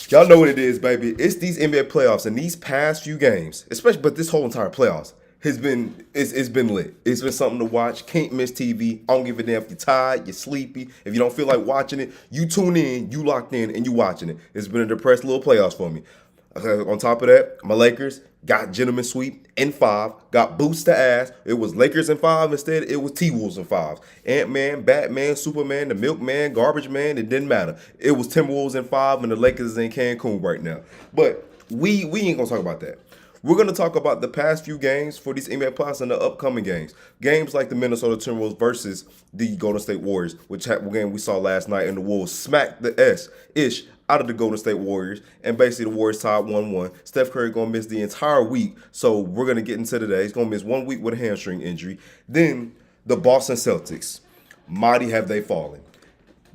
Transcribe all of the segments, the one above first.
Y'all know what it is, baby. It's these NBA playoffs and these past few games, especially, but this whole entire playoffs has been it's been lit. It's been something to watch. Can't miss TV. I don't give a damn if you're tired, you're sleepy. If you don't feel like watching it, you tune in, you locked in, and you watching it. It's been a depressed little playoffs for me. On top of that, my Lakers got gentleman sweep in 5, got boots to ass. It was Lakers in 5 instead. It was T-Wolves in 5. Ant-Man, Batman, Superman, the Milkman, Garbage Man. It didn't matter. It was Timberwolves in 5 and the Lakers is in Cancun right now. But we ain't gonna talk about that. We're going to talk about the past few games for these NBA playoffs and the upcoming games. Games like the Minnesota Timberwolves versus the Golden State Warriors, which game we saw last night, and the Wolves smacked the S-ish out of the Golden State Warriors, and basically the Warriors tied 1-1. Steph Curry going to miss the entire week, so we're going to get into today. He's going to miss 1 week with a hamstring injury. Then the Boston Celtics. Mighty have they fallen.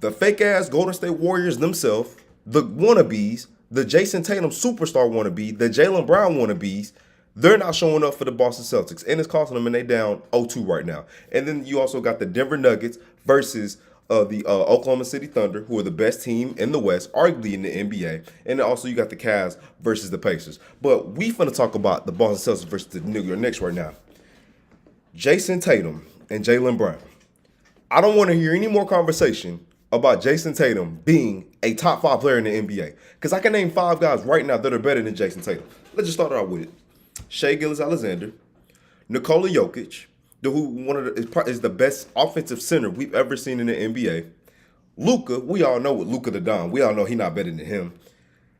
The fake-ass Golden State Warriors themselves, the wannabes, the Jason Tatum superstar wannabe, the Jaylen Brown wannabes, they're not showing up for the Boston Celtics, and it's costing them, and they down 0-2 right now. And then you also got the Denver Nuggets versus the Oklahoma City Thunder, who are the best team in the West, arguably in the NBA. And then also you got the Cavs versus the Pacers. But we finna talk about the Boston Celtics versus the New York Knicks right now. Jason Tatum and Jaylen Brown. I don't want to hear any more conversation about Jason Tatum being a top 5 player in the NBA. Because I can name 5 guys right now that are better than Jason Tatum. Let's just start out with it. Shai Gilgeous-Alexander, Nikola Jokic, who is the best offensive center we've ever seen in the NBA. Luka, we all know what Luka the Don. We all know he's not better than him.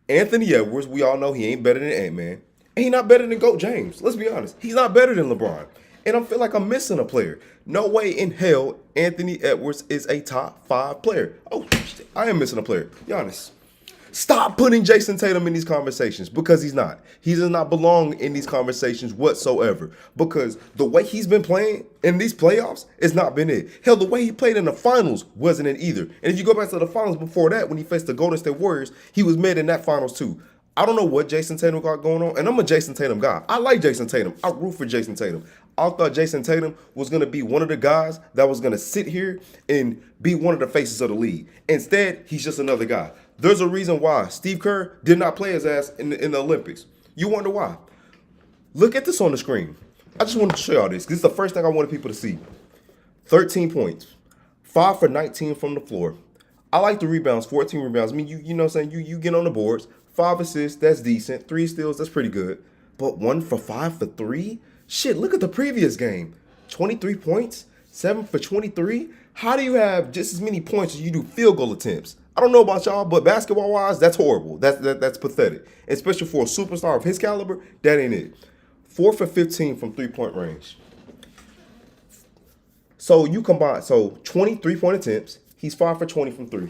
Anthony Edwards, we all know he ain't better than Ant-Man. And he's not better than GOAT James. Let's be honest. He's not better than LeBron. And I feel like I'm missing a player. No way in hell Anthony Edwards is a top 5 player. Oh, shit, I am missing a player. Giannis. Stop putting Jason Tatum in these conversations because he's not. He does not belong in these conversations whatsoever because the way he's been playing in these playoffs has not been it. Hell, the way he played in the finals wasn't it either. And if you go back to the finals before that, when he faced the Golden State Warriors, he was mid in that finals too. I don't know what Jason Tatum got going on, and I'm a Jason Tatum guy. I like Jason Tatum. I root for Jason Tatum. I thought Jason Tatum was going to be one of the guys that was going to sit here and be one of the faces of the league. Instead, he's just another guy. There's a reason why Steve Kerr did not play his ass in the Olympics. You wonder why? Look at this on the screen. I just wanted to show y'all this. This is the first thing I wanted people to see. 13 points. 5 for 19 from the floor. I like the rebounds, 14 rebounds. I mean, you know what I'm saying? You get on the boards. 5 assists, that's decent. 3 steals, that's pretty good. But 1 for 5 for 3? Shit, look at the previous game. 23 points, 7 for 23. How do you have just as many points as you do field goal attempts? I don't know about y'all, but basketball-wise, that's horrible. That's pathetic. Especially for a superstar of his caliber, that ain't it. 4 for 15 from three-point range. So you combine, 20 three-point attempts. He's 5 for 20 from 3.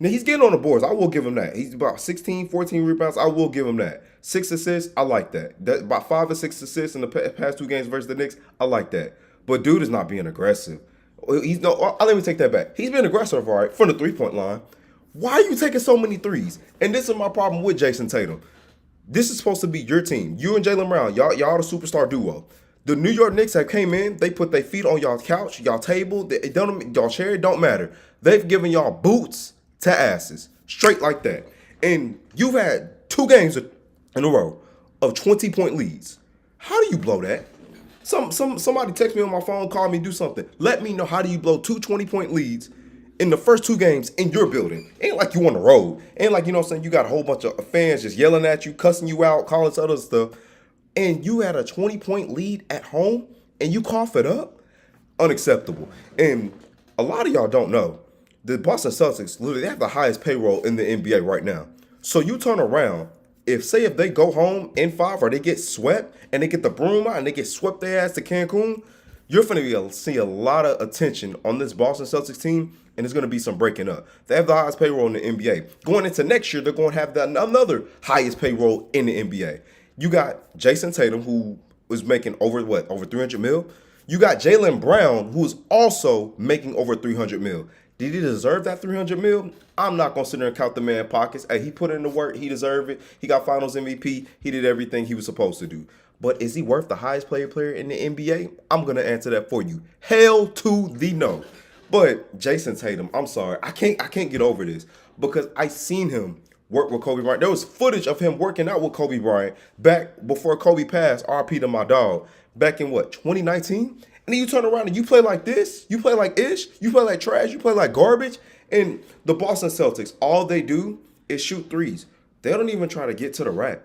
Now, he's getting on the boards. I will give him that. He's about 16, 14 rebounds. I will give him that. 6 assists, I like that. About 5 or 6 assists in the past 2 games versus the Knicks, I like that. But dude is not being aggressive. Let me take that back. He's been aggressive, all right, from the three-point line. Why are you taking so many threes? And this is my problem with Jason Tatum. This is supposed to be your team. You and Jaylen Brown, y'all the superstar duo. The New York Knicks have came in. They put their feet on y'all couch, y'all table, y'all chair. It don't matter. They've given y'all boots to asses, straight like that. And you've had 2 games in a row of 20-point leads. How do you blow that? Somebody text me on my phone, call me, do something. Let me know, how do you blow 2 20-point leads in the first 2 games in your building? Ain't like you on the road. Ain't like, you know what I'm saying, you got a whole bunch of fans just yelling at you, cussing you out, calling this other stuff. And you had a 20-point lead at home and you cough it up? Unacceptable. And a lot of y'all don't know, the Boston Celtics, literally, they have the highest payroll in the NBA right now. So you turn around, if they go home in 5 or they get swept and they get the broom out and they get swept their ass to Cancun, you're going to see a lot of attention on this Boston Celtics team, and there's going to be some breaking up. They have the highest payroll in the NBA. Going into next year, they're going to have another highest payroll in the NBA. You got Jason Tatum, who was making over 300 mil. You got Jaylen Brown, who is also making over 300 mil. Did he deserve that 300 mil? I'm not going to sit there and count the man pockets. Hey, he put in the work. He deserved it. He got finals MVP. He did everything he was supposed to do. But is he worth the highest player in the NBA? I'm going to answer that for you. Hell to the no. But Jason Tatum, I'm sorry. I can't get over this because I seen him work with Kobe Bryant. There was footage of him working out with Kobe Bryant back before Kobe passed, RP to my dog, back in what, 2019? And then you turn around and you play like this, you play like ish, you play like trash, you play like garbage. And the Boston Celtics, all they do is shoot threes. They don't even try to get to the rack.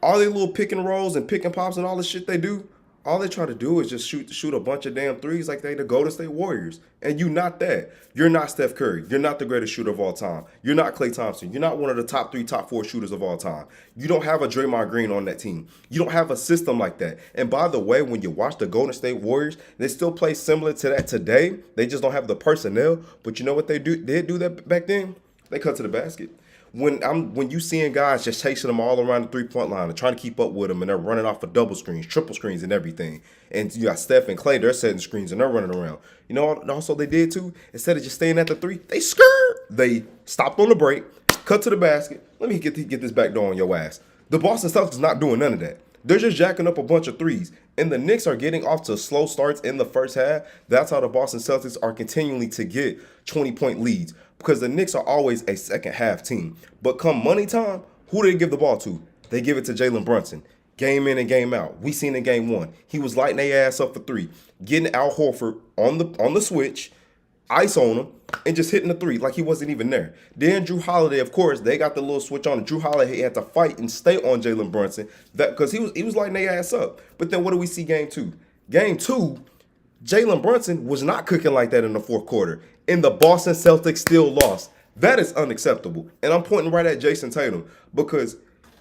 All they little pick and rolls and pick and pops and all the shit they do, all they try to do is just shoot a bunch of damn threes like they the Golden State Warriors. And you not that. You're not Steph Curry. You're not the greatest shooter of all time. You're not Klay Thompson. You're not one of the top 3, top 4 shooters of all time. You don't have a Draymond Green on that team. You don't have a system like that. And by the way, when you watch the Golden State Warriors, they still play similar to that today. They just don't have the personnel. But you know what they do? They do that back then? They cut to the basket. When you seeing guys just chasing them all around the 3-point line and trying to keep up with them, and they're running off of double screens, triple screens, and everything, and you got Steph and Klay, they're setting screens and they're running around. You know what also they did too? Instead of just staying at the 3, they skirt. They stopped on the break, cut to the basket. Let me get this back door on your ass. The Boston Celtics is not doing none of that. They're just jacking up a bunch of threes. And the Knicks are getting off to slow starts in the first half. That's how the Boston Celtics are continuing to get 20-point leads. Because the Knicks are always a second half team. But come money time, who do they give the ball to? They give it to Jalen Brunson. Game in and game out. We seen in game 1. He was lighting their ass up for 3. Getting Al Horford on the switch, ice on him, and just hitting the 3 like he wasn't even there. Then Drew Holiday, of course, they got the little switch on. Drew Holiday had to fight and stay on Jalen Brunson because he was lighting their ass up. But then what do we see game 2? Game 2, Jalen Brunson was not cooking like that in the fourth quarter. And the Boston Celtics still lost. That is unacceptable. And I'm pointing right at Jason Tatum because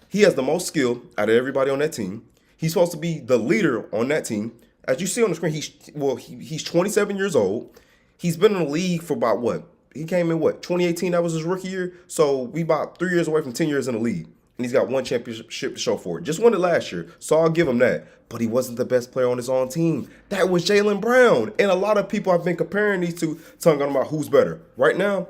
he has the most skill out of everybody on that team. He's supposed to be the leader on that team. As you see on the screen, he's 27 years old. He's been in the league for about what? He came in 2018? That was his rookie year. So we about 3 years away from 10 years in the league. And he's got 1 championship to show for it. Just won it last year. So I'll give him that. But he wasn't the best player on his own team. That was Jaylen Brown. And a lot of people have been comparing these two, talking about who's better. Right now,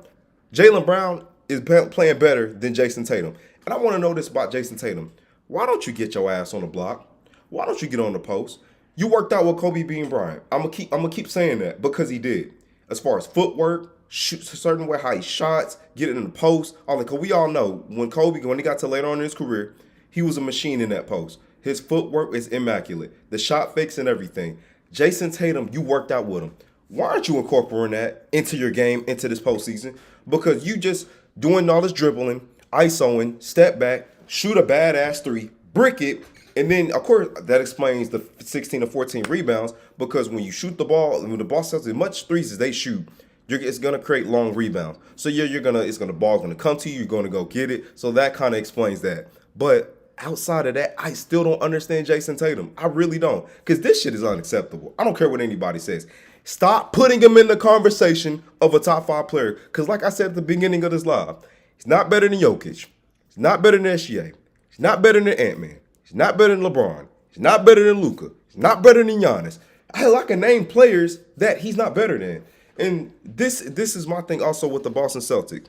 Jaylen Brown is playing better than Jason Tatum. And I want to know this about Jason Tatum. Why don't you get your ass on the block? Why don't you get on the post? You worked out with Kobe Bean Bryant. I'm gonna keep saying that because he did. As far as footwork, shoots a certain way, how he shots, get it in the post, all that. Cause we all know when he got to later on in his career, he was a machine in that post. His footwork is immaculate. The shot fakes and everything. Jason Tatum, you worked out with him. Why aren't you incorporating that into your game, into this postseason? Because you just doing all this dribbling, isoing, step back, shoot a badass 3, brick it, and then, of course, that explains the 16 to 14 rebounds because when you shoot the ball, when the ball sells as much threes as they shoot, it's going to create long rebounds. So the ball's going to come to you, you're going to go get it. So that kind of explains that. But outside of that, I still don't understand Jason Tatum. I really don't. Because this shit is unacceptable. I don't care what anybody says. Stop putting him in the conversation of a top 5 player. Because like I said at the beginning of this live, he's not better than Jokic. He's not better than SGA. He's not better than Ant-Man. He's not better than LeBron. He's not better than Luka. He's not better than Giannis. I can name players that he's not better than. And this is my thing also with the Boston Celtics.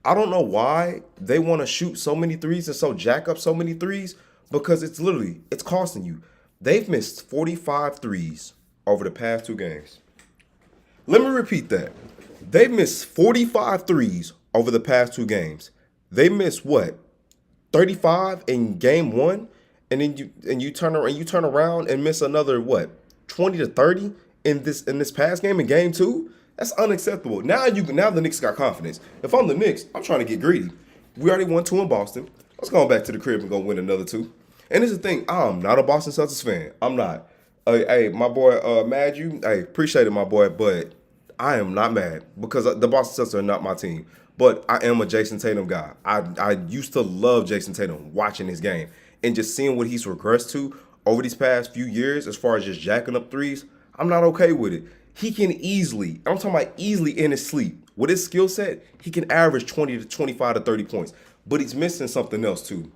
I don't know why they want to shoot so many threes and so jack up so many threes because it's costing you. They've missed 45 threes over the past 2 games. Let me repeat that. They've missed 45 threes over the past 2 games. They missed 35 in game 1, and then you turn around and miss another 20 to 30 in this past game in game 2. That's unacceptable. Now the Knicks got confidence. If I'm the Knicks, I'm trying to get greedy. We already won 2 in Boston. Let's go back to the crib and go win another 2. And this is the thing. I'm not a Boston Celtics fan. I'm not. Hey, my boy, mad you. Hey, appreciate it, my boy, but I am not mad because the Boston Celtics are not my team. But I am a Jason Tatum guy. I used to love Jason Tatum watching his game and just seeing what he's regressed to over these past few years as far as just jacking up threes. I'm not okay with it. He can easily, I'm talking about easily in his sleep. With his skill set, he can average 20 to 25 to 30 points. But he's missing something else too.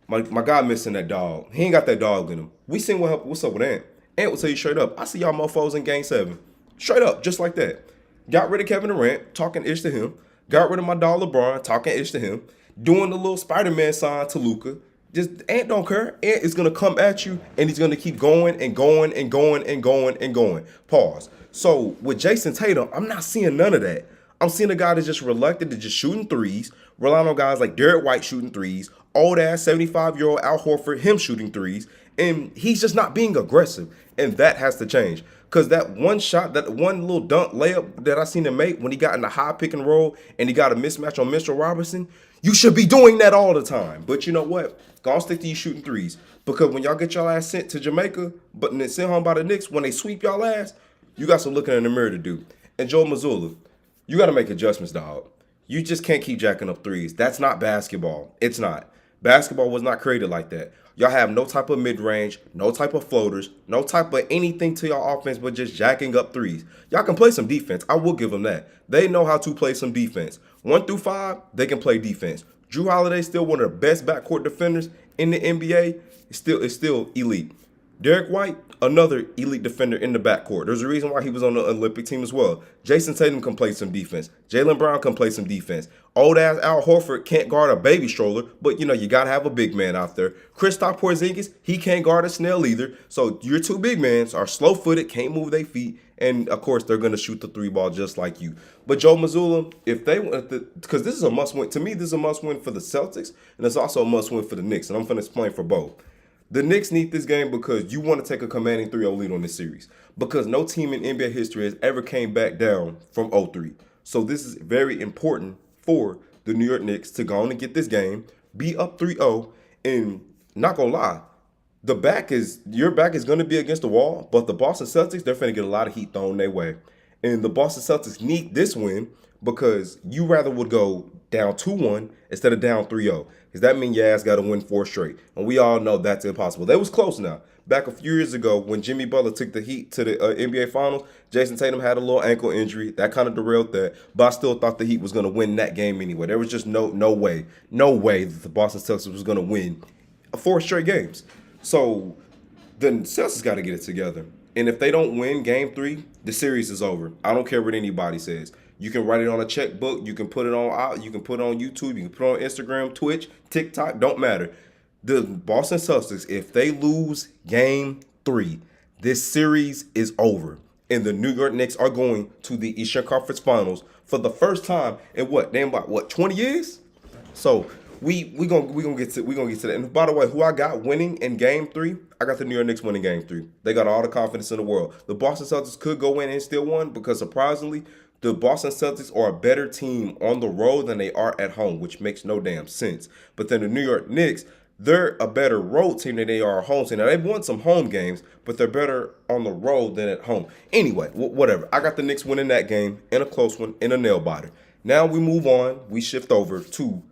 My guy missing that dog. He ain't got that dog in him. We seen what's up with Ant. Ant will tell you straight up, I see y'all mofos in game 7. Straight up, just like that. Got rid of Kevin Durant, talking ish to him. Got rid of my dog LeBron, talking ish to him. Doing the little Spider-Man sign to Luka. Just Ant don't care. Ant is gonna come at you and he's gonna keep going and going and going and going and going. Pause. So with Jason Tatum, I'm not seeing none of that. I'm seeing a guy that's just reluctant to just shooting threes, relying on guys like Derek White shooting threes, old ass 75-year-old Al Horford, him shooting threes, and he's just not being aggressive. And that has to change. Because that one shot, that one little dunk layup that I seen him make when he got in the high pick and roll and he got a mismatch on Mitchell Robinson, you should be doing that all the time. But you know what? Go on, stick to you shooting threes. Because when y'all get y'all ass sent to Jamaica, but then sent home by the Knicks, when they sweep y'all ass, you got some looking in the mirror to do. And Joe Mazzulla, you got to make adjustments, dog. You just can't keep jacking up threes. That's not basketball. It's not. Basketball was not created like that. Y'all have no type of mid-range, no type of floaters, no type of anything to y'all offense but just jacking up threes. Y'all can play some defense. I will give them that. They know how to play some defense. 1 through 5, they can play defense. Drew Holiday still one of the best backcourt defenders in the NBA. It's still elite. Derek White, another elite defender in the backcourt. There's a reason why he was on the Olympic team as well. Jason Tatum can play some defense. Jaylen Brown can play some defense. Old ass Al Horford can't guard a baby stroller, but you got to have a big man out there. Kristaps Porzingis, he can't guard a snail either. So your two big men are slow-footed, can't move their feet, and of course they're going to shoot the three ball just like you. But Joe Mazzulla, if they want because this is a must-win. To me, this is a must-win for the Celtics, and it's also a must-win for the Knicks, and I'm going to explain for both. The Knicks need this game because you want to take a commanding 3-0 lead on this series. Because no team in NBA history has ever came back down from 0-3. So this is very important for the New York Knicks to go on and get this game, be up 3-0, and not gonna lie, your back is going to be against the wall, but the Boston Celtics, they're finna get a lot of heat thrown their way. And the Boston Celtics need this win because you rather would go down 2-1 instead of down 3-0. Because that means your ass got to win 4 straight. And we all know that's impossible. That was close now. Back a few years ago when Jimmy Butler took the Heat to the NBA Finals, Jason Tatum had a little ankle injury. That kind of derailed that. But I still thought the Heat was going to win that game anyway. There was just no way that the Boston Celtics was going to win 4 straight games. So the Celtics got to get it together. And if they don't win Game 3, the series is over. I don't care what anybody says. You can write it on a checkbook. You can put it on. You can put it on YouTube. You can put it on Instagram, Twitch, TikTok. Don't matter. The Boston Celtics, if they lose Game 3, this series is over, and the New York Knicks are going to the Eastern Conference Finals for the first time in about 20 years. So we gonna get to that. And by the way, who I got winning in Game 3? I got the New York Knicks winning Game 3. They got all the confidence in the world. The Boston Celtics could go in and still win because surprisingly, the Boston Celtics are a better team on the road than they are at home, which makes no damn sense. But then the New York Knicks, they're a better road team than they are a home team. Now, they've won some home games, but they're better on the road than at home. Anyway, whatever. I got the Knicks winning that game in a close one, in a nail-biter. Now we move on. We shift over to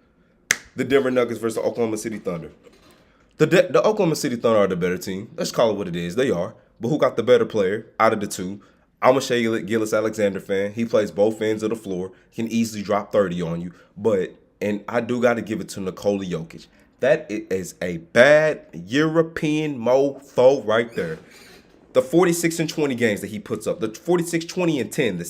the Denver Nuggets versus the Oklahoma City Thunder. The Oklahoma City Thunder are the better team. Let's call it what it is. They are. But who got the better player out of the two? I'm a Shea Gilgeous-Alexander fan. He plays both ends of the floor. Can easily drop 30 on you. And I do got to give it to Nikola Jokic. That is a bad European mofo right there. The 46-20 games that he puts up, the 46-20-10, the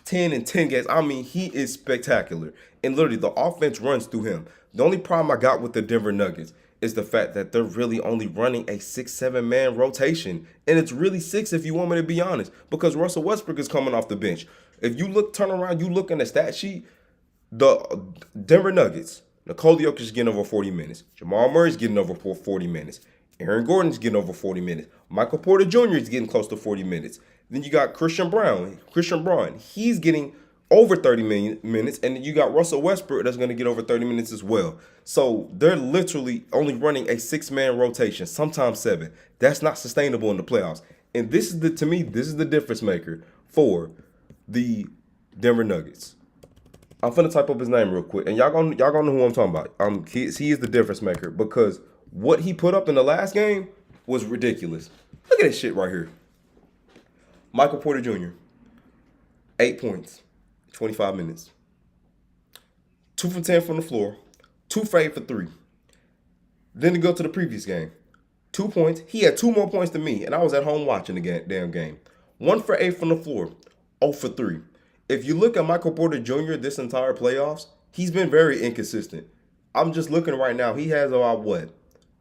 60-10-10 games, I mean, he is spectacular. And literally, the offense runs through him. The only problem I got with the Denver Nuggets is the fact that they're really only running a 6-7 man rotation. And it's really 6 if you want me to be honest, because Russell Westbrook is coming off the bench. If you turn around, you look in the stat sheet, the Denver Nuggets, Nikola Jokic is getting over 40 minutes. Jamal Murray's getting over 40 minutes. Aaron Gordon's getting over 40 minutes. Michael Porter Jr. is getting close to 40 minutes. Then you got Christian Braun. He's getting over 30 minutes. And then you got Russell Westbrook that's going to get over 30 minutes as well. So they're literally only running a 6-man rotation, sometimes 7. That's not sustainable in the playoffs. And this is to me, this is the difference maker for the Denver Nuggets. I'm finna type up his name real quick, and y'all gonna know who I'm talking about. He is the difference maker because what he put up in the last game was ridiculous. Look at this shit right here. Michael Porter Jr. 8 points, 25 minutes. 2 from 10 from the floor, 2 for 8 for 3. Then to go to the previous game, 2 points. He had 2 more points than me, and I was at home watching the damn game. 1 for 8 from the floor, 0 for 3. If you look at Michael Porter Jr. this entire playoffs, he's been very inconsistent. I'm just looking right now. He has about,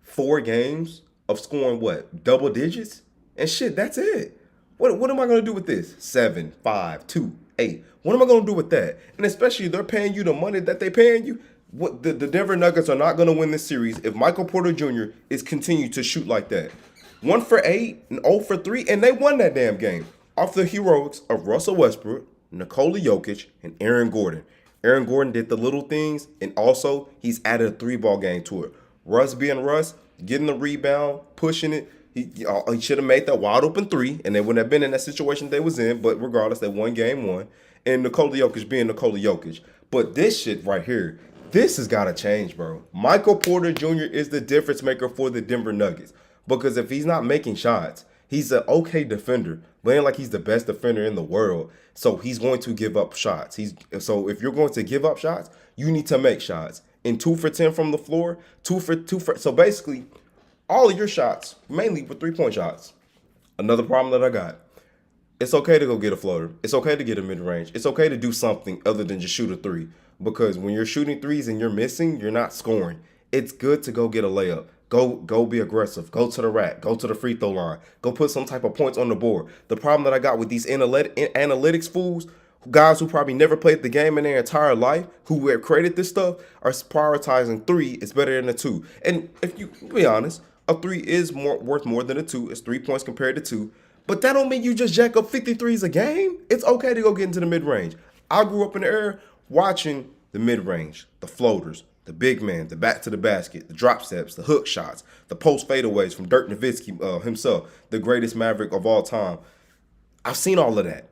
4 games of scoring, double digits? And shit, that's it. What am I going to do with this? 7, 5, 2, hey, what am I going to do with that? And especially they're paying you the money that they're paying you. What the Denver Nuggets are not going to win this series if Michael Porter Jr. is continued to shoot like that. 1 for 8 and 0 for 3, and they won that damn game off the heroics of Russell Westbrook, Nikola Jokic, and Aaron Gordon. Aaron Gordon did the little things, and also he's added a 3-ball game to it. Russ being Russ, getting the rebound, pushing it. He should have made that wide open 3, and they wouldn't have been in that situation they was in. But regardless, they won game 1. And Nikola Jokic being Nikola Jokic. But this shit right here, this has got to change, bro. Michael Porter Jr. is the difference maker for the Denver Nuggets. Because if he's not making shots, he's an okay defender, but ain't like he's the best defender in the world. So he's going to give up shots. So if you're going to give up shots, you need to make shots. In 2 for 10 from the floor, 2 for. So basically, all of your shots mainly were 3-point shots. Another problem that I got. It's okay to go get a floater. It's okay to get a mid-range. It's okay to do something other than just shoot a 3. Because when you're shooting 3s and you're missing, you're not scoring. It's good to go get a layup. Go be aggressive. Go to the rack. Go to the free throw line. Go put some type of points on the board. The problem that I got with these analytics fools, guys who probably never played the game in their entire life, who have created this stuff, are prioritizing 3 is better than a 2. And if you be honest, a 3 is worth more than a 2. It's 3 points compared to 2. But that don't mean you just jack up 53s a game. It's okay to go get into the mid-range. I grew up in the era watching the mid-range, the floaters, the big man, the back to the basket, the drop steps, the hook shots, the post fadeaways from Dirk Nowitzki himself, the greatest Maverick of all time. I've seen all of that.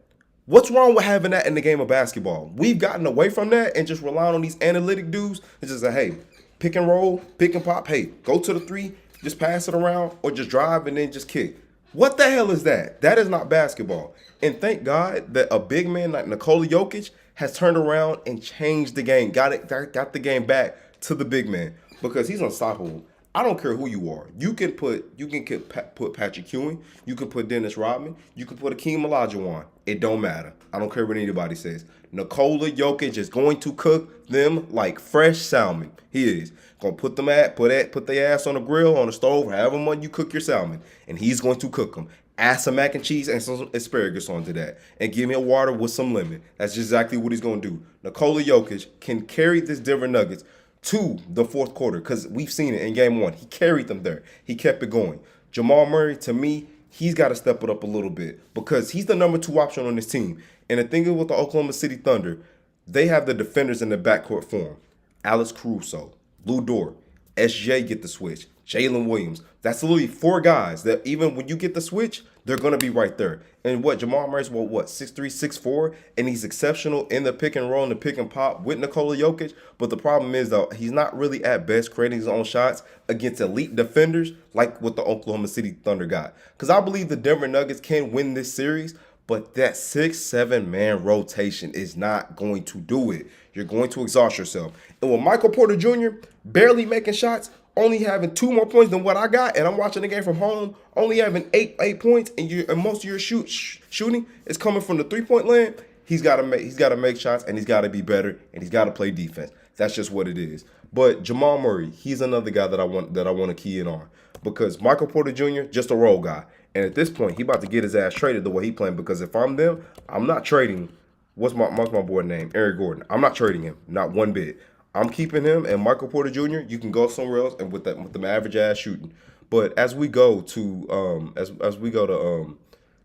What's wrong with having that in the game of basketball? We've gotten away from that and just relying on these analytic dudes. It's just like, hey, pick and roll, pick and pop. Hey, go to the 3, just pass it around, or just drive and then just kick. What the hell is that? That is not basketball. And thank God that a big man like Nikola Jokic has turned around and changed the game, got the game back to the big man because he's unstoppable. I don't care who you are. You can put Patrick Ewing, you can put Dennis Rodman, you can put Akeem Olajuwon. It don't matter. I don't care what anybody says. Nikola Jokic is going to cook them like fresh salmon. He is gonna put their ass on the grill, on the stove, however much you cook your salmon, and he's going to cook them. Add some mac and cheese and some asparagus onto that. And give me a water with some lemon. That's exactly what he's going to do. Nikola Jokic can carry this Denver Nuggets to the fourth quarter because we've seen it in game 1. He carried them there. He kept it going. Jamal Murray, to me, he's got to step it up a little bit because he's the number 2 option on this team. And the thing is with the Oklahoma City Thunder, they have the defenders in the backcourt for him. Alex Caruso, Lou Dort, SJ get the switch. Jalen Williams. That's literally 4 guys that even when you get the switch, they're going to be right there. And Jamal Murray's 6'3", 6'4", and he's exceptional in the pick and roll and the pick and pop with Nikola Jokic. But the problem is, though, he's not really at best creating his own shots against elite defenders like what the Oklahoma City Thunder got. Because I believe the Denver Nuggets can win this series, but that 6-7 man rotation is not going to do it. You're going to exhaust yourself. And with Michael Porter Jr. barely making shots, only having 2 more points than what I got, and I'm watching the game from home, only having 8 points, and most of your shooting is coming from the 3-point land. He's got to make shots, and he's got to be better, and he's got to play defense. That's just what it is. But Jamal Murray, he's another guy that I want to key in on because Michael Porter Jr. just a role guy, and at this point, he about to get his ass traded the way he playing. Because if I'm them, I'm not trading. What's my boy name? Aaron Gordon. I'm not trading him, not one bit. I'm keeping him, and Michael Porter Jr. You can go somewhere else and with the average ass shooting. But as we go to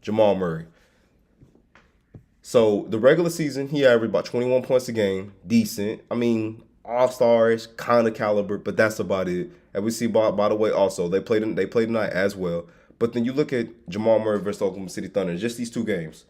Jamal Murray, so the regular season he averaged about 21 points a game, decent. I mean, all-stars kind of caliber, but that's about it. And we see by the way also they played tonight as well. But then you look at Jamal Murray versus Oklahoma City Thunder, just these 2 games,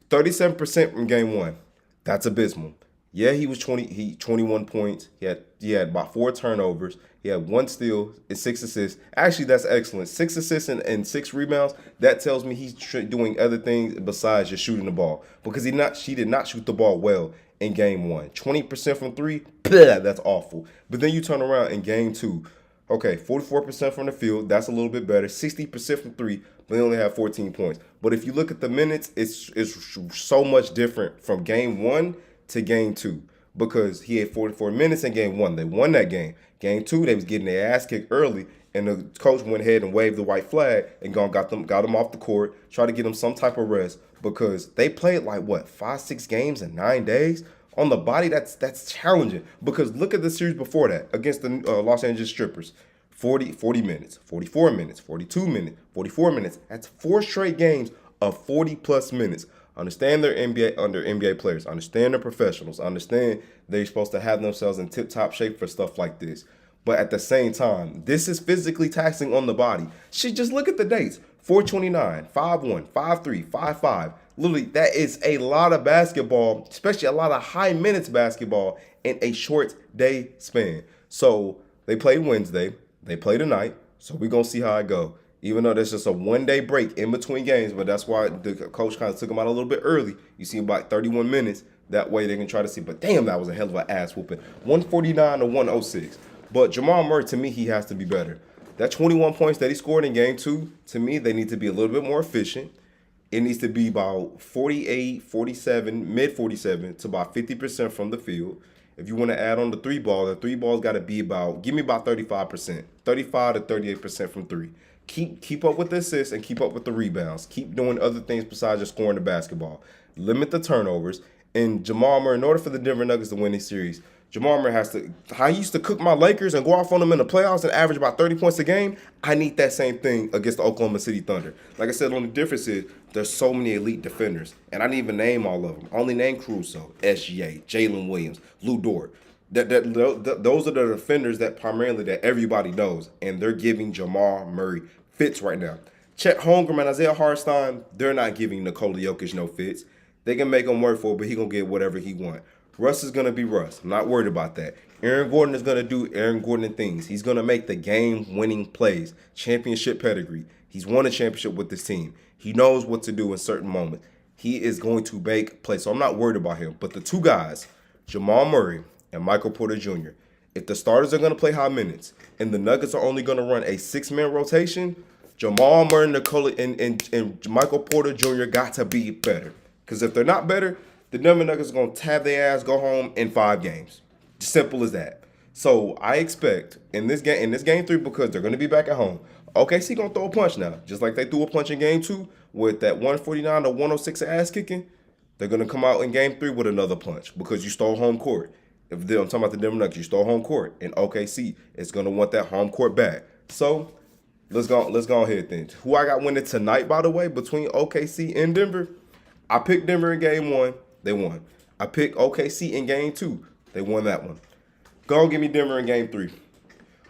37% from game 1. That's abysmal. Yeah, he was 21 points. He had about 4 turnovers. He had 1 steal and 6 assists. Actually, that's excellent. 6 assists and 6 rebounds. That tells me he's doing other things besides just shooting the ball because she did not shoot the ball well in game 1. 20% from 3. That's awful. But then you turn around in game 2. Okay, 44% from the field. That's a little bit better. 60% from 3, but they only have 14 points. But if you look at the minutes, it's so much different from game 1 to game 2 because he had 44 minutes in game 1. They won that game. Game 2, they was getting their ass kicked early, and the coach went ahead and waved the white flag and got them off the court, tried to get them some type of rest. because they played like what 5-6 games in 9 days. On the body, that's challenging because look at the series before that against the Los Angeles Strippers. 40 minutes, 44 minutes, 42 minutes, 44 minutes. That's 4 straight games of 40 plus minutes. Understand they're NBA players. Understand they're professionals. Understand they're supposed to have themselves in tip-top shape for stuff like this. But at the same time, this is physically taxing on the body. Just look at the dates. 429, 5-1, 5-3, 5-5. Literally, that is a lot of basketball, especially a lot of high minutes basketball in a short day span. So they played Wednesday. They play tonight, so we're going to see how it go. Even though there's just a one-day break in between games, but that's why the coach kind of took them out a little bit early. You see about 31 minutes. That way they can try to see. But damn, that was a hell of an ass whooping. 149 to 106. But Jamal Murray, to me, he has to be better. That 21 points that he scored in game 2, to me, they need to be a little bit more efficient. It needs to be about 48, 47, mid 47 to about 50% from the field. If you want to add on the three ball's got to be give me about 35%, 35 to 38% from three. Keep up with the assists and keep up with the rebounds. Keep doing other things besides just scoring the basketball. Limit the turnovers. And Jamal Murray, in order for the Denver Nuggets to win this series, Jamal Murray has to, how he used to cook my Lakers and go off on them in the playoffs and average about 30 points a game, I need that same thing against the Oklahoma City Thunder. Like I said, the only difference is there's so many elite defenders, and I didn't even name all of them. I only named Caruso, SGA, Jalen Williams, Lou Dort. Those are the defenders that primarily that everybody knows, and they're giving Jamal Murray fits right now. Chet Holmgren and Isaiah Hartenstein, they're not giving Nikola Jokic no fits. They can make him work for it, but he going to get whatever he wants. Russ is going to be Russ. I'm not worried about that. Aaron Gordon is going to do Aaron Gordon things. He's going to make the game-winning plays. Championship pedigree. He's won a championship with this team. He knows what to do in certain moments. He is going to make plays. So I'm not worried about him. But the two guys, Jamal Murray and Michael Porter Jr., if the starters are going to play high minutes and the Nuggets are only going to run a 6-man rotation, Jamal Murray, Nikola, and Michael Porter Jr. got to be better. Because if they're not better, the Denver Nuggets are going to tab their ass, go home in 5 games. Simple as that. So I expect in this game 3, because they're going to be back at home, OKC going to throw a punch now. Just like they threw a punch in game 2 with that 149 to 106 ass kicking, they're going to come out in game 3 with another punch because you stole home court. I'm talking about the Denver Nuggets, you stole home court. And OKC is going to want that home court back. So let's go ahead then. Who I got winning tonight, by the way, between OKC and Denver? I picked Denver in game 1. They won. I picked OKC in game 2. They won that one. Go and give me Denver in game 3.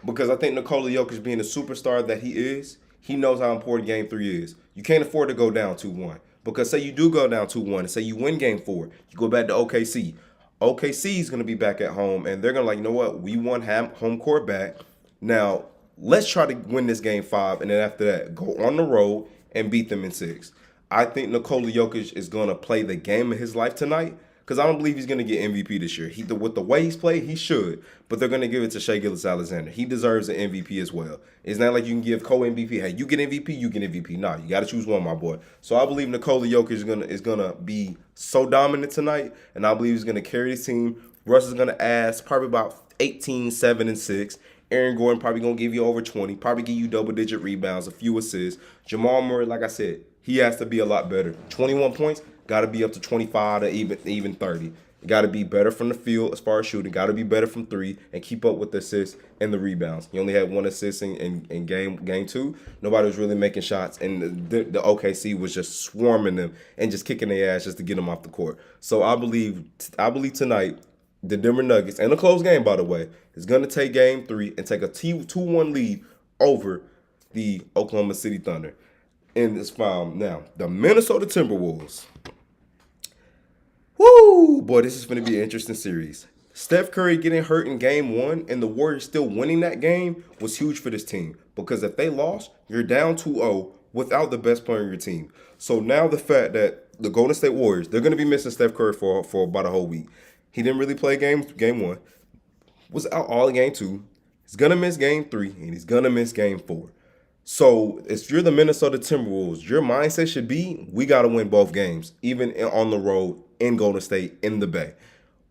Because I think Nikola Jokic being the superstar that he is, he knows how important game 3 is. You can't afford to go down 2-1. Because say you do go down 2-1 and say you win game 4, you go back to OKC. OKC is going to be back at home and they're going to like, you know what? We won home court back. Now, let's try to win this game 5 and then after that, go on the road and beat them in 6. I think Nikola Jokic is going to play the game of his life tonight because I don't believe he's going to get MVP this year. With the way he's played, he should, but they're going to give it to Shai Gilgeous-Alexander. He deserves an MVP as well. It's not like you can give co-MVP. Hey, you get MVP, you get MVP. Nah, you got to choose one, my boy. So I believe Nikola Jokic is gonna be so dominant tonight, and I believe he's going to carry this team. Russ is going to ask probably about 18, 7, and 6. Aaron Gordon probably going to give you over 20, probably give you double-digit rebounds, a few assists. Jamal Murray, like I said, he has to be a lot better. 21 points, got to be up to 25 to even 30. Got to be better from the field as far as shooting. Got to be better from 3 and keep up with the assists and the rebounds. He only had 1 assist in game 2. Nobody was really making shots, and the OKC was just swarming them and just kicking their ass just to get them off the court. So I believe tonight the Denver Nuggets, and a close game by the way, is going to take game 3 and take a 2-1 lead over the Oklahoma City Thunder. In this found now, the Minnesota Timberwolves. Woo! Boy, this is going to be an interesting series. Steph Curry getting hurt in game 1 and the Warriors still winning that game was huge for this team. Because if they lost, you're down 2-0 without the best player on your team. So now the fact that the Golden State Warriors, they're going to be missing Steph Curry for about a whole week. He didn't really play game 1. Was out all in game 2. He's going to miss game 3 and he's going to miss game 4. So if you're the Minnesota Timberwolves, your mindset should be, we got to win both games, even on the road in Golden State, in the Bay.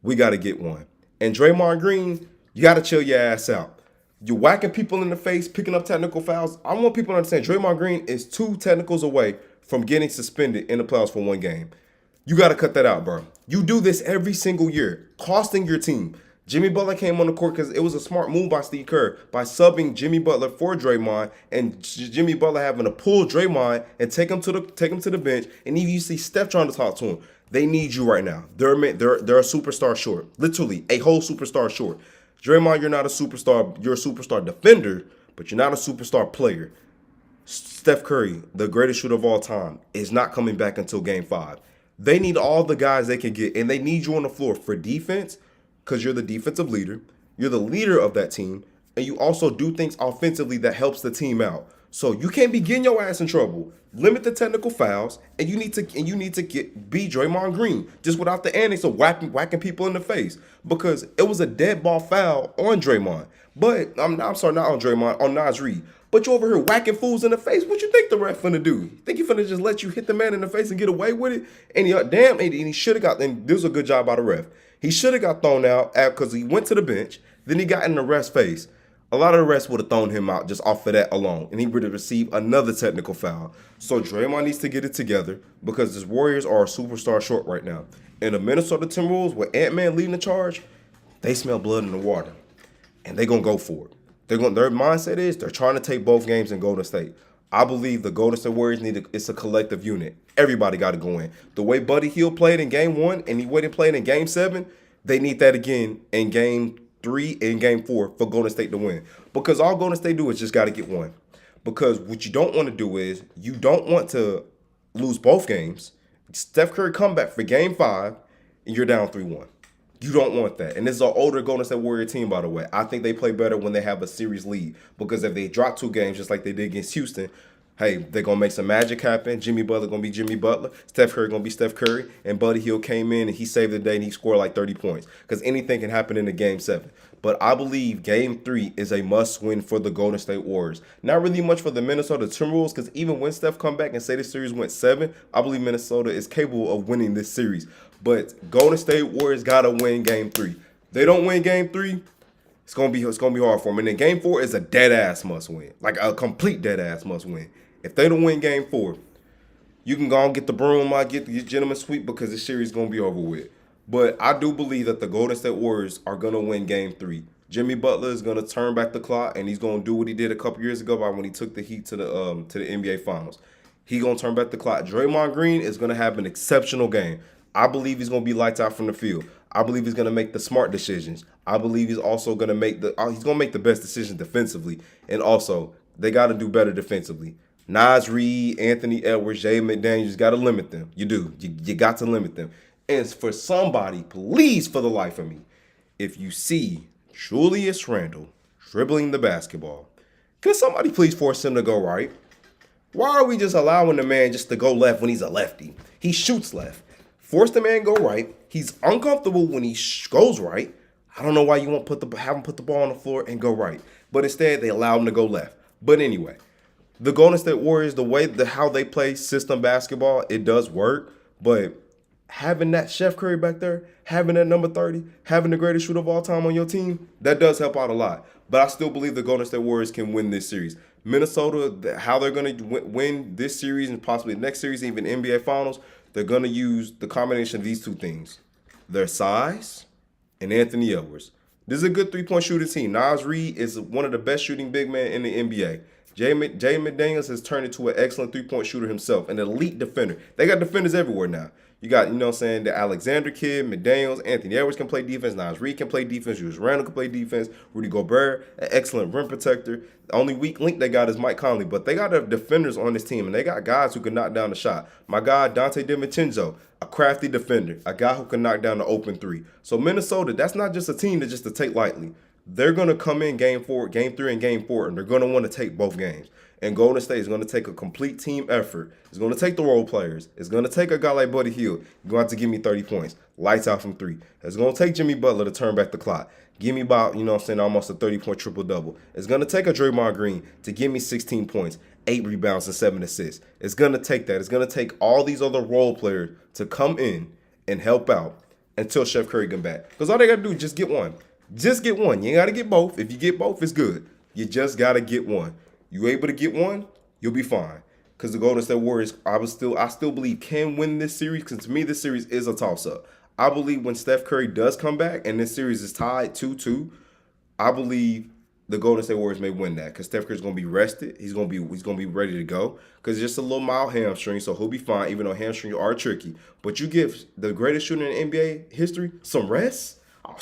We got to get one. And Draymond Green, you got to chill your ass out. You're whacking people in the face, picking up technical fouls. I want people to understand Draymond Green is 2 technicals away from getting suspended in the playoffs for one game. You got to cut that out, bro. You do this every single year, costing your team. Jimmy Butler came on the court because it was a smart move by Steve Kerr by subbing Jimmy Butler for Draymond, and Jimmy Butler having to pull Draymond and take him to the bench. And even you see Steph trying to talk to him. They need you right now. They're a superstar short, literally a whole superstar short. Draymond, you're not a superstar. You're a superstar defender, but you're not a superstar player. Steph Curry, the greatest shooter of all time, is not coming back until Game 5. They need all the guys they can get, and they need you on the floor for defense because you're the defensive leader. You're the leader of that team, and you also do things offensively that helps the team out. So you can't be getting your ass in trouble. Limit the technical fouls, and you need to be Draymond Green, just without the annex of whacking people in the face, because it was a dead ball foul on Draymond. But I'm sorry, not on Draymond, on Naz Reid. But you over here whacking fools in the face. What you think the ref finna do? Think he finna just let you hit the man in the face and get away with it? And he should have got. And this was a good job by the ref. He should have got thrown out because he went to the bench. Then he got in the ref's face. A lot of the refs would have thrown him out just off of that alone, and he would have received another technical foul. So Draymond needs to get it together because his Warriors are a superstar short right now. And the Minnesota Timberwolves, with Ant-Man leading the charge, they smell blood in the water, and they're gonna go for it. Their mindset is they're trying to take both games in Golden State. I believe the Golden State Warriors it's a collective unit. Everybody got to go in. The way Buddy Hield played in Game 1 and he went and played in Game 7, they need that again in Game 3 and Game 4 for Golden State to win. Because all Golden State do is just got to get one. Because what you don't want to do is you don't want to lose both games. Steph Curry come back for Game 5 and you're down 3-1. You don't want that. And this is an older Golden State Warrior team, by the way. I think they play better when they have a series lead. Because if they drop 2 games just like they did against Houston, hey, they're going to make some magic happen. Jimmy Butler going to be Jimmy Butler. Steph Curry going to be Steph Curry. And Buddy Hield came in and he saved the day and he scored like 30 points. Because anything can happen in the Game 7. But I believe Game 3 is a must-win for the Golden State Warriors. Not really much for the Minnesota Timberwolves because even when Steph come back and say the series went 7, I believe Minnesota is capable of winning this series. But Golden State Warriors got to win Game 3. They don't win Game 3, it's gonna be hard for them. And then Game 4 is a dead-ass must-win. Like a complete dead-ass must-win. If they don't win Game 4, you can go and get the broom out, get the gentleman sweep because the series is going to be over with. But I do believe that the Golden State Warriors are going to win Game 3. Jimmy Butler is going to turn back the clock, and he's going to do what he did a couple years ago when he took the Heat to the NBA Finals. He's going to turn back the clock. Draymond Green is going to have an exceptional game. I believe he's going to be lights out from the field. I believe he's going to make the smart decisions. I believe he's also going to make the best decisions defensively. And also, they got to do better defensively. Naz Reid, Anthony Edwards, Jay McDaniels, you got to limit them. You do. You got to limit them. And for somebody, please, for the life of me, if you see Julius Randle dribbling the basketball, can somebody please force him to go right? Why are we just allowing the man just to go left when he's a lefty? He shoots left. Force the man go right. He's uncomfortable when he goes right. I don't know why you won't have him put the ball on the floor and go right. But instead, they allow him to go left. But anyway, the Golden State Warriors, how they play system basketball, it does work. But having that Steph Curry back there, having that number 30, having the greatest shooter of all time on your team, that does help out a lot. But I still believe the Golden State Warriors can win this series. Minnesota, how they're going to win this series and possibly the next series, even NBA Finals, they're going to use the combination of these two things. Their size and Anthony Edwards. This is a good three-point shooting team. Naz Reid is one of the best shooting big men in the NBA. Jay McDaniels has turned into an excellent three-point shooter himself, an elite defender. They got defenders everywhere now. You got, the Alexander kid, McDaniels, Anthony Edwards can play defense, Naz Reid can play defense, Julius Randle can play defense, Rudy Gobert, an excellent rim protector. The only weak link they got is Mike Conley, but they got defenders on this team, and they got guys who can knock down the shot. My guy, Dante DiVincenzo, a crafty defender, a guy who can knock down the open three. So Minnesota, that's not just a team just to take lightly. They're going to come in Game 3 and Game 4, and they're going to want to take both games. And Golden State is going to take a complete team effort. It's going to take the role players. It's going to take a guy like Buddy Hield. You're going to have to give me 30 points. Lights out from 3. It's going to take Jimmy Butler to turn back the clock. Give me about, almost a 30-point triple-double. It's going to take a Draymond Green to give me 16 points, 8 rebounds, and 7 assists. It's going to take that. It's going to take all these other role players to come in and help out until Steph Curry come back. Because all they got to do is just get one. Just get one. You ain't got to get both. If you get both, it's good. You just got to get one. You able to get one, you'll be fine. because the Golden State Warriors, I still believe can win this series. Because to me, this series is a toss up. I believe when Steph Curry does come back and this series is tied 2-2, I believe the Golden State Warriors may win that because Steph Curry's gonna be rested. He's gonna be ready to go because it's just a little mild hamstring, so he'll be fine. Even though hamstrings are tricky, but you give the greatest shooter in NBA history some rest. Oh,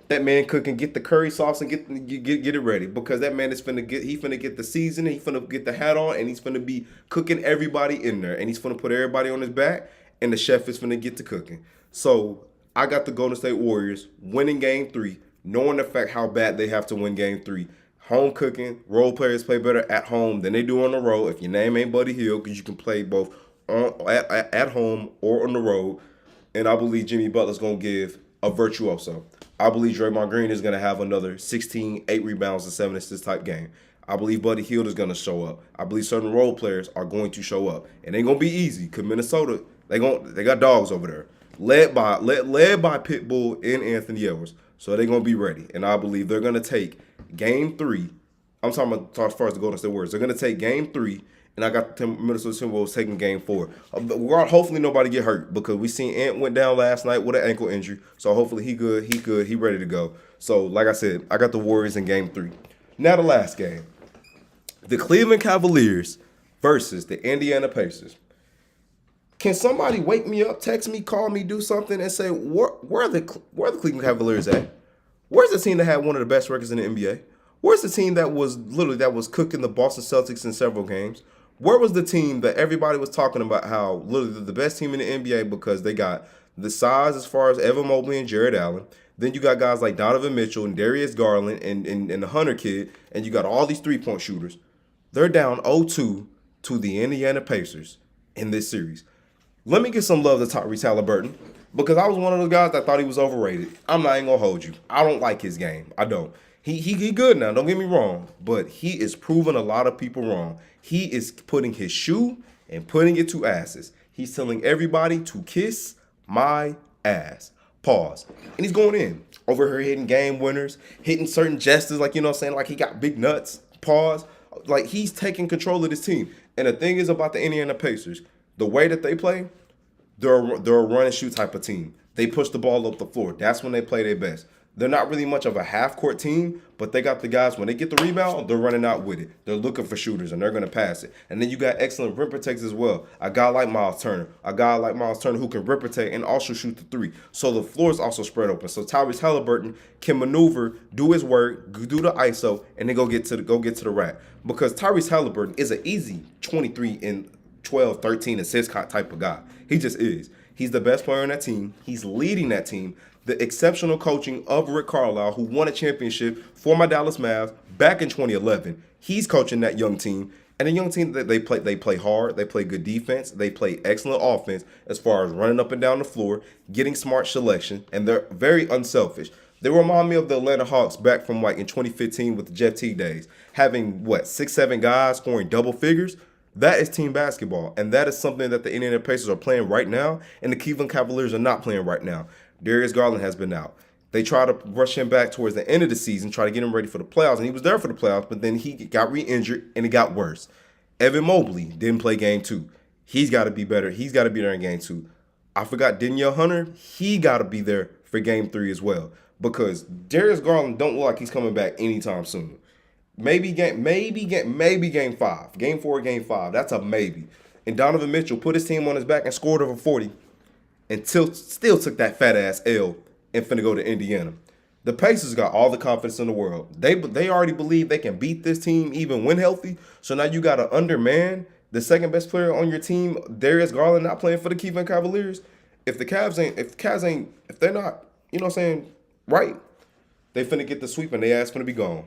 that man can get the curry sauce and get it ready because that man is finna get the season, he finna get the hat on, and he's finna be cooking everybody in there, and he's finna put everybody on his back, and the chef is finna get to cooking. So I got the Golden State Warriors winning Game 3, knowing the fact how bad they have to win Game 3. Home cooking, role players play better at home than they do on the road. If your name ain't Buddy Hield, because you can play both at home or on the road. And I believe Jimmy Butler's going to give a virtuoso. I believe Draymond Green is going to have another 16, 8 rebounds, and 7 assists type game. I believe Buddy Hield is going to show up. I believe certain role players are going to show up. And it ain't going to be easy because Minnesota, they got dogs over there. Led by Pitbull and Anthony Edwards. So they're going to be ready. And I believe they're going to take Game 3. I'm talking about as far as the Golden State Warriors. They're going to take Game 3. And I got the Minnesota Timberwolves taking Game 4. Hopefully nobody get hurt because we seen Ant went down last night with an ankle injury. So hopefully he good. He ready to go. So like I said, I got the Warriors in Game 3. Now the last game. The Cleveland Cavaliers versus the Indiana Pacers. Can somebody wake me up, text me, call me, do something, and say where are the Cleveland Cavaliers at? Where's the team that had one of the best records in the NBA? Where's the team that was cooking the Boston Celtics in several games? Where was the team that everybody was talking about how literally the best team in the NBA because they got the size as far as Evan Mobley and Jared Allen. Then you got guys like Donovan Mitchell and Darius Garland and the Hunter kid, and you got all these three-point shooters. They're down 0-2 to the Indiana Pacers in this series. Let me give some love to Tyrese Halliburton because I was one of those guys that thought he was overrated. I'm not even gonna hold you. I don't like his game. I don't. He good now, don't get me wrong, but he is proving a lot of people wrong. He is putting his shoe and putting it to asses. He's telling everybody to kiss my ass. Pause. And he's going in. Over here hitting game winners, hitting certain gestures, like, you know what I'm saying, like he got big nuts. Pause. Like he's taking control of this team. And the thing is about the Indiana Pacers, the way that they play, they're a run and shoot type of team. They push the ball up the floor. That's when they play their best. They're not really much of a half-court team, but they got the guys, when they get the rebound, they're running out with it. They're looking for shooters, and they're going to pass it. And then you got excellent rim protectors as well. A guy like Miles Turner. Who can rim protect and also shoot the three. So the floor is also spread open. So Tyrese Halliburton can maneuver, do his work, do the ISO, and then go get to the rack. Because Tyrese Halliburton is an easy 23 and 12, 13 assist type of guy. He just is. He's the best player on that team. He's leading that team. The exceptional coaching of Rick Carlisle, who won a championship for my Dallas Mavs back in 2011. He's coaching that young team. And a young team that they play hard, they play good defense, they play excellent offense as far as running up and down the floor, getting smart selection, and they're very unselfish. They remind me of the Atlanta Hawks back from like in 2015 with the Jeff Teague days, having 6, 7 guys scoring double figures. That is team basketball, and that is something that the Indiana Pacers are playing right now, and the Cleveland Cavaliers are not playing right now. Darius Garland has been out. They try to rush him back towards the end of the season, try to get him ready for the playoffs, and he was there for the playoffs, but then he got re-injured, and it got worse. Evan Mobley didn't play Game 2. He's got to be better. He's got to be there in Game 2. I forgot Danielle Hunter. He got to be there for Game 3 as well because Darius Garland don't look like he's coming back anytime soon. Maybe game 5. Game 4, Game 5. That's a maybe. And Donovan Mitchell put his team on his back and scored over 40 and still took that fat ass L and finna go to Indiana. The Pacers got all the confidence in the world. They already believe they can beat this team even when healthy. So now you got to underman the second best player on your team, Darius Garland, not playing for the Cleveland Cavaliers. If they're not, you know what I'm saying, right, they finna get the sweep and their ass finna be gone.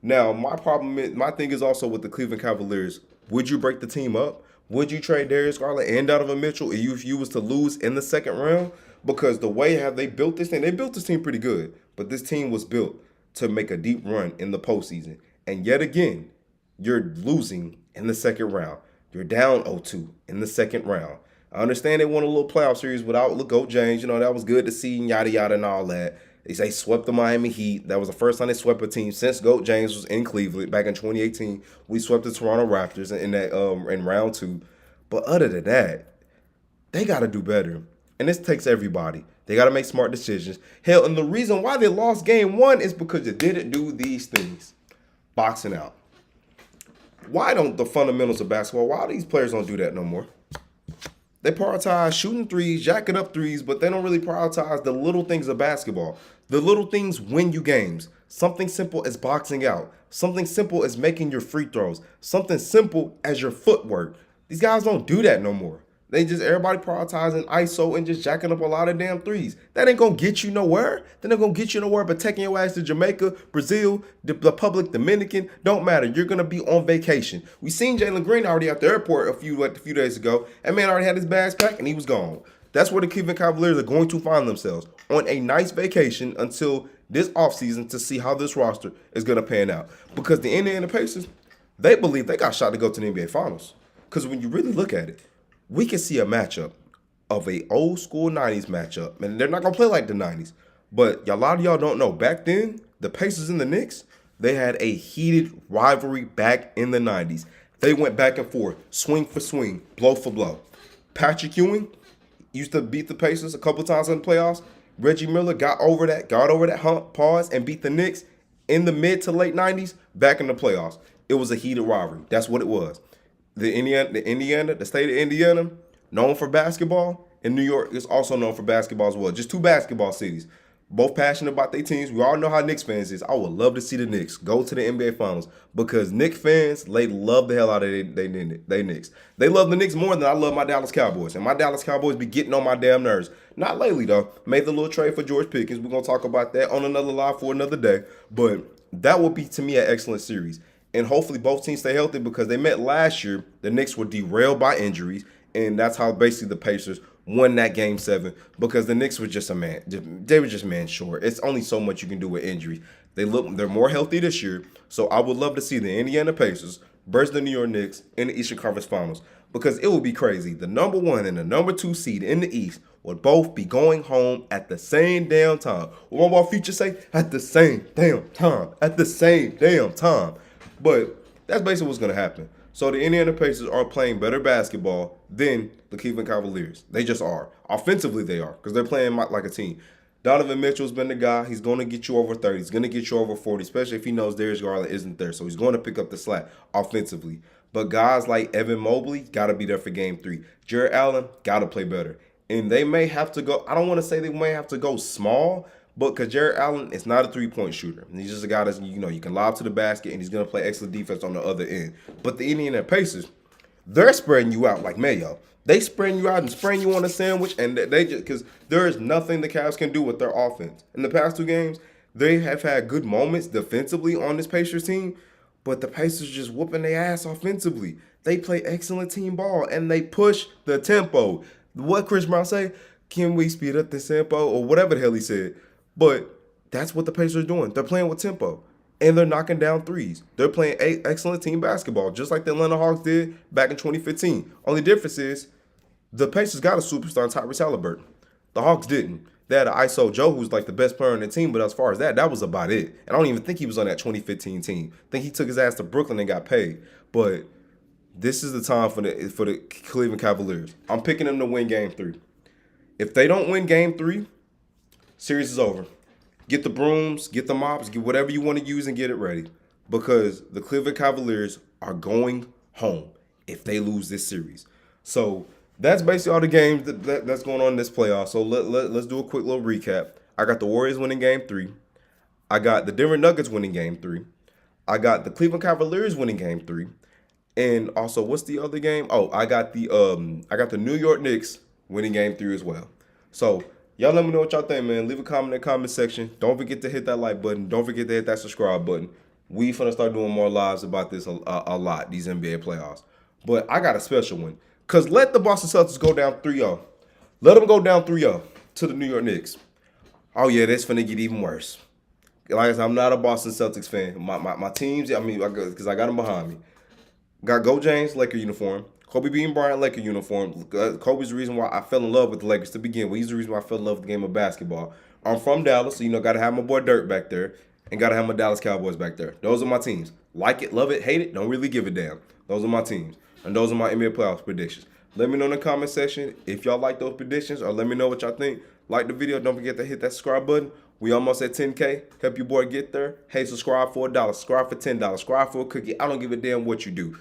Now, my thing is also with the Cleveland Cavaliers, would you break the team up? Would you trade Darius Garland and Donovan Mitchell if you was to lose in the second round? Because the way have they built this thing, they built this team pretty good. But this team was built to make a deep run in the postseason. And yet again, you're losing in the second round. You're down 0-2 in the second round. I understand they won a little playoff series without LeGoat James. You know, that was good to see and yada, yada, and all that. They swept the Miami Heat. That was the first time they swept a team since Goat James was in Cleveland back in 2018. We swept the Toronto Raptors in that in round 2. But other than that, they got to do better. And this takes everybody. They got to make smart decisions. Hell, and the reason why they lost game 1 is because they didn't do these things. Boxing out. Why don't the fundamentals of basketball, why these players don't do that no more? They prioritize shooting threes, jacking up threes, but they don't really prioritize the little things of basketball. The little things win you games. Something simple as boxing out. Something simple as making your free throws. Something simple as your footwork. These guys don't do that no more. They just, everybody prioritizing ISO and just jacking up a lot of damn threes. That ain't gonna get you nowhere. That ain't gonna get you nowhere but taking your ass to Jamaica, Brazil, the Republic Dominican. Don't matter. You're gonna be on vacation. We seen Jalen Green already at the airport a few days ago. That man already had his bags packed and he was gone. That's where the Cleveland Cavaliers are going to find themselves, on a nice vacation until this offseason to see how this roster is gonna pan out. Because the Indiana Pacers, they believe they got a shot to go to the NBA Finals. Because when you really look at it, we can see a matchup of a old school 90s matchup. And they're not going to play like the 90s. But a lot of y'all don't know. Back then, the Pacers and the Knicks, they had a heated rivalry back in the 90s. They went back and forth, swing for swing, blow for blow. Patrick Ewing used to beat the Pacers a couple times in the playoffs. Reggie Miller got over that hump, pause, and beat the Knicks in the mid to late 90s back in the playoffs. It was a heated rivalry. That's what it was. The state of Indiana, known for basketball, and New York is also known for basketball as well. Just two basketball cities, both passionate about their teams. We all know how Knicks fans is. I would love to see the Knicks go to the NBA Finals because Knicks fans, they love the hell out of they Knicks. They love the Knicks more than I love my Dallas Cowboys, and my Dallas Cowboys be getting on my damn nerves. Not lately though. Made the little trade for George Pickens. We're gonna talk about that on another live for another day. But that would be to me an excellent series. And hopefully both teams stay healthy because they met last year. The Knicks were derailed by injuries, and that's how basically the Pacers won that Game 7 because the Knicks were just they were just man short. It's only so much you can do with injuries. They're more healthy this year, so I would love to see the Indiana Pacers versus the New York Knicks in the Eastern Conference Finals because it would be crazy. The number 1 and the number 2 seed in the East would both be going home at the same damn time. What my future say? At the same damn time. At the same damn time. But that's basically what's going to happen. So the Indiana Pacers are playing better basketball than the Cleveland Cavaliers. They just are. Offensively, they are because they're playing like a team. Donovan Mitchell's been the guy. He's going to get you over 30. He's going to get you over 40, especially if he knows Darius Garland isn't there. So he's going to pick up the slack offensively. But guys like Evan Mobley got to be there for Game 3. Jared Allen got to play better. And they may have to go, I don't want to say they may have to go small, but because Jared Allen is not a three-point shooter. He's just a guy that's, you can lob to the basket, and he's going to play excellent defense on the other end. But the Indiana Pacers, they're spreading you out like mayo. They spreading you out and spraying you on a sandwich, and they just, because there is nothing the Cavs can do with their offense. In the past 2 games, they have had good moments defensively on this Pacers team, but the Pacers just whooping their ass offensively. They play excellent team ball, and they push the tempo. What Chris Brown say? Can we speed up the tempo? Or whatever the hell he said. But that's what the Pacers are doing. They're playing with tempo, and they're knocking down threes. They're playing excellent team basketball, just like the Atlanta Hawks did back in 2015. Only difference is the Pacers got a superstar in Tyrese Halliburton. The Hawks didn't. They had an ISO Joe who's like the best player on the team, but as far as that was about it. And I don't even think he was on that 2015 team. I think he took his ass to Brooklyn and got paid. But this is the time for the Cleveland Cavaliers. I'm picking them to win Game 3. If they don't win Game 3, series is over. Get the brooms, get the mops, get whatever you want to use and get it ready. Because the Cleveland Cavaliers are going home if they lose this series. So that's basically all the games that's going on in this playoff. So let's do a quick little recap. I got the Warriors winning Game 3. I got the Denver Nuggets winning Game 3. I got the Cleveland Cavaliers winning Game 3. And also, what's the other game? Oh, I got the New York Knicks winning Game 3 as well. So y'all let me know what y'all think, man. Leave a comment in the comment section. Don't forget to hit that like button. Don't forget to hit that subscribe button. We finna start doing more lives about this a lot, these NBA playoffs. But I got a special one. Because let the Boston Celtics go down 3-0. Let them go down 3-0 to the New York Knicks. Oh, yeah, that's finna get even worse. Like I said, I'm not a Boston Celtics fan. My teams, because I got them behind me. Got Go James, Laker uniform. Kobe Bean Bryant, Laker uniform. Kobe's the reason why I fell in love with the Lakers to begin with. He's the reason why I fell in love with the game of basketball. I'm from Dallas, so gotta have my boy Dirt back there, and gotta have my Dallas Cowboys back there. Those are my teams. Like it, love it, hate it, don't really give a damn. Those are my teams, and those are my NBA playoffs predictions. Let me know in the comment section if y'all like those predictions, or let me know what y'all think. Like the video, don't forget to hit that subscribe button. We almost at 10K. Help your boy get there. Hey, subscribe for $1, subscribe for $10, subscribe for a cookie. I don't give a damn what you do.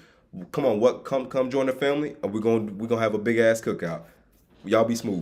Come on, come join the family, and we're gonna have a big ass cookout. Y'all be smooth.